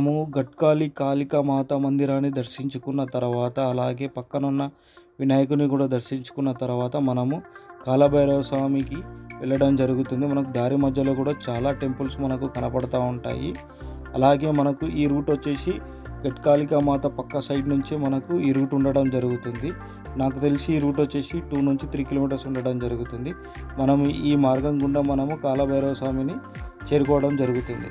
మనము గట్కాలి కాళికామాత మందిరాన్ని దర్శించుకున్న తర్వాత, అలాగే పక్కనున్న వినాయకుని కూడా దర్శించుకున్న తర్వాత మనము కాలభైరవ స్వామికి వెళ్ళడం జరుగుతుంది. మనకు దారి మధ్యలో కూడా చాలా టెంపుల్స్ మనకు కనపడుతూ ఉంటాయి. అలాగే మనకు ఈ రూట్ వచ్చేసి గట్కాళికామాత పక్క సైడ్ నుంచి మనకు ఈ రూట్ ఉండడం జరుగుతుంది. నాకు తెలిసి ఈ రూట్ వచ్చేసి 2 నుంచి 3 కిలోమీటర్స్ ఉండడం జరుగుతుంది. మనం ఈ మార్గం గుండా మనము కాలభైరవ స్వామిని చేరుకోవడం జరుగుతుంది.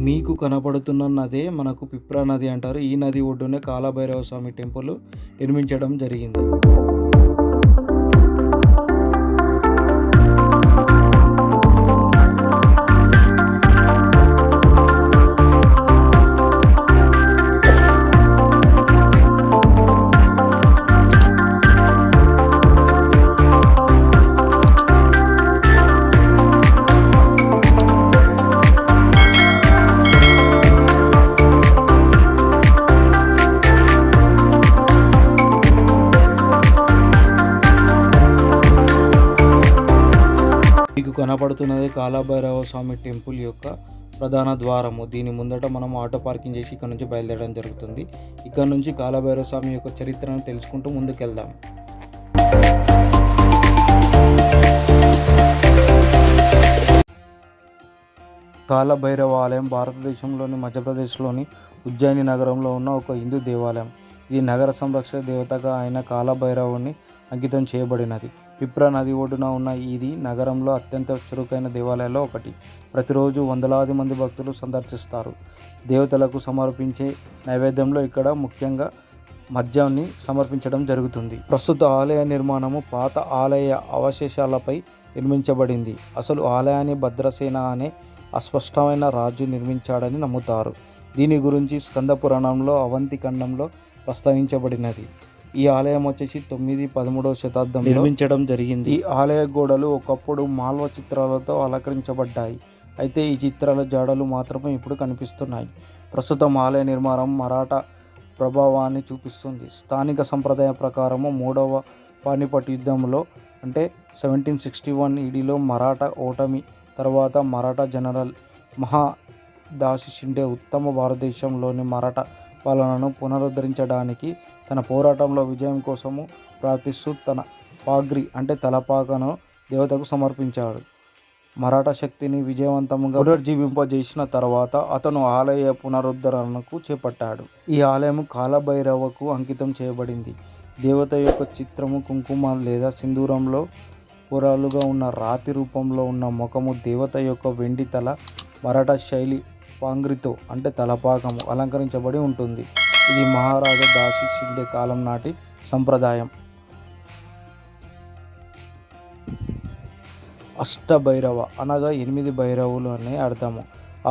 మీకు కనపడుతున్న నదే మనకు పిప్రా నది అంటారు. ఈ నది ఒడ్డునే కాలభైరవ స్వామి టెంపుల్ నిర్మించడం జరిగింది. మీకు కనపడుతున్నది కాలభైరవ స్వామి టెంపుల్ యొక్క ప్రధాన ద్వారము. దీని ముందట మనం ఆటో పార్కింగ్ చేసి ఇక్కడ నుంచి బయలుదేరడం జరుగుతుంది. ఇక్కడ నుంచి కాలభైరవ స్వామి యొక్క చరిత్రను తెలుసుకుంటూ ముందుకెళ్దాం. కాలభైరవ ఆలయం భారతదేశంలోని మధ్యప్రదేశ్లోని ఉజ్జయిని నగరంలో ఉన్న ఒక హిందూ దేవాలయం. ఇది నగర సంరక్షణ దేవతగా అయిన కాలభైరవుని అంకితం చేయబడినది. పిప్రా నది ఒడ్డున ఉన్న ఇది నగరంలో అత్యంత చురుకైన దేవాలయాల్లో ఒకటి. ప్రతిరోజు వందలాది మంది భక్తులు సందర్శిస్తారు. దేవతలకు సమర్పించే నైవేద్యంలో ఇక్కడ ముఖ్యంగా మద్యాన్ని సమర్పించడం జరుగుతుంది. ప్రస్తుత ఆలయ నిర్మాణము పాత ఆలయ అవశేషాలపై నిర్మించబడింది. అసలు ఆలయాన్ని భద్రసేన అనే అస్పష్టమైన రాజు నిర్మించాడని నమ్ముతారు. దీని గురించి స్కంద పురాణంలో అవంతి ఖండంలో ప్రస్తావించబడినది. ఈ ఆలయం వచ్చేసి 9-13వ శతాబ్దంలో నిర్మించడం జరిగింది. ఈ ఆలయ గోడలు ఒకప్పుడు మాల్వ చిత్రాలతో అలంకరించబడ్డాయి. అయితే ఈ చిత్రాల జాడలు మాత్రమే ఇప్పుడు కనిపిస్తున్నాయి. ప్రస్తుతం ఆలయ నిర్మాణం మరాఠా ప్రభావాన్ని చూపిస్తుంది. స్థానిక సంప్రదాయ ప్రకారము 3వ పానిపట్ యుద్ధంలో అంటే 1761 ఈడీలో మరాఠా ఓటమి తర్వాత మరాఠా జనరల్ మహాదాసి షిండే ఉత్తమ భారతదేశంలోని మరాఠా పాలనను పునరుద్ధరించడానికి తన పోరాటంలో విజయం కోసము ప్రార్థిస్తూ తన పాగ్రి అంటే తలపాకను దేవతకు సమర్పించాడు. మరాఠా శక్తిని విజయవంతంగా పునర్జీవింపజేసిన తర్వాత అతను ఆలయ పునరుద్ధరణకు చేపట్టాడు. ఈ ఆలయం కాలభైరవకు అంకితం చేయబడింది. దేవత యొక్క చిత్రము కుంకుమ లేదా సింధూరంలో పొరాలుగా ఉన్న రాతి రూపంలో ఉన్న ముఖము, దేవత యొక్క వెండి తల మరాఠా శైలి పాంగ్రితో అంటే తలపాకము అలంకరించబడి ఉంటుంది. ఇది మహారాజా దాసి షిండే కాలం నాటి సంప్రదాయం. అష్టభైరవ అనగా 8 భైరవులు అనే అర్థము.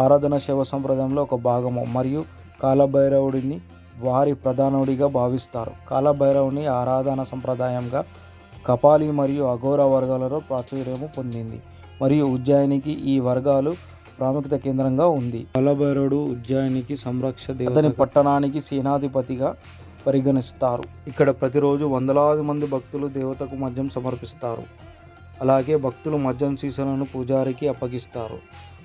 ఆరాధన శైవ సంప్రదాయంలో ఒక భాగము మరియు కాలభైరవుడిని వారి ప్రధానుడిగా భావిస్తారు. కాలభైరవుని ఆరాధన సంప్రదాయంగా కపాలి మరియు అఘోర వర్గాలలో ప్రాచుర్యము పొందింది మరియు ఉజ్జయినికి ఈ వర్గాలు ప్రాముఖ్యత కేంద్రంగా ఉంది. కాలభైరవుడు ఉజ్జయినికి సంరక్ష దేవత. అతని పట్టణానికి సేనాధిపతిగా పరిగణిస్తారు. ఇక్కడ ప్రతిరోజు వందలాది మంది భక్తులు దేవతకు మద్యం సమర్పిస్తారు. అలాగే భక్తులు మద్యం సీసాలను పూజారికి అప్పగిస్తారు.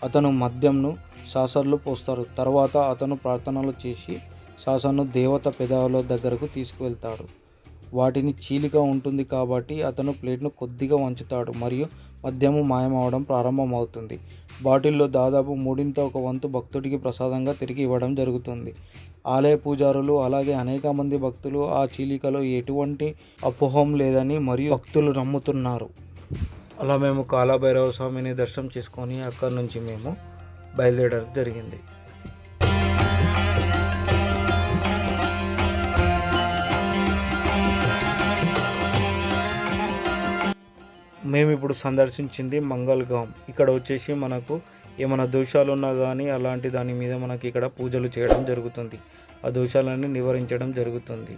అతను మద్యంను సాసర్లు పోస్తారు. తర్వాత అతను ప్రార్థనలు చేసి సాసను దేవత పెదవుల దగ్గరకు తీసుకువెళ్తాడు. వాటిని చీలిక ఉంటుంది కాబట్టి అతను ప్లేట్ను కొద్దిగా వంచుతాడు మరియు మద్యము మాయమవడం ప్రారంభమవుతుంది. బాటిల్లో దాదాపు 1/3 భక్తుడికి ప్రసాదంగా తిరిగి ఇవ్వడం జరుగుతుంది. ఆలయ పూజారులు అలాగే అనేక మంది భక్తులు ఆ చీలికలో ఎటువంటి అపోహం లేదని మరియు భక్తులు నమ్ముతున్నారు. అలా మేము కాలభైరవ స్వామిని దర్శనం చేసుకొని అక్కడి నుంచి మేము బయలుదేరడం జరిగింది. మేము ఇప్పుడు సందర్శించింది మంగళగాం. ఇక్కడ వచ్చేసి మనకు ఏమైనా దోషాలు ఉన్నా కానీ అలాంటి దాని మీద మనకి ఇక్కడ పూజలు చేయడం జరుగుతుంది. ఆ దోషాలన్నీ నివారించడం జరుగుతుంది.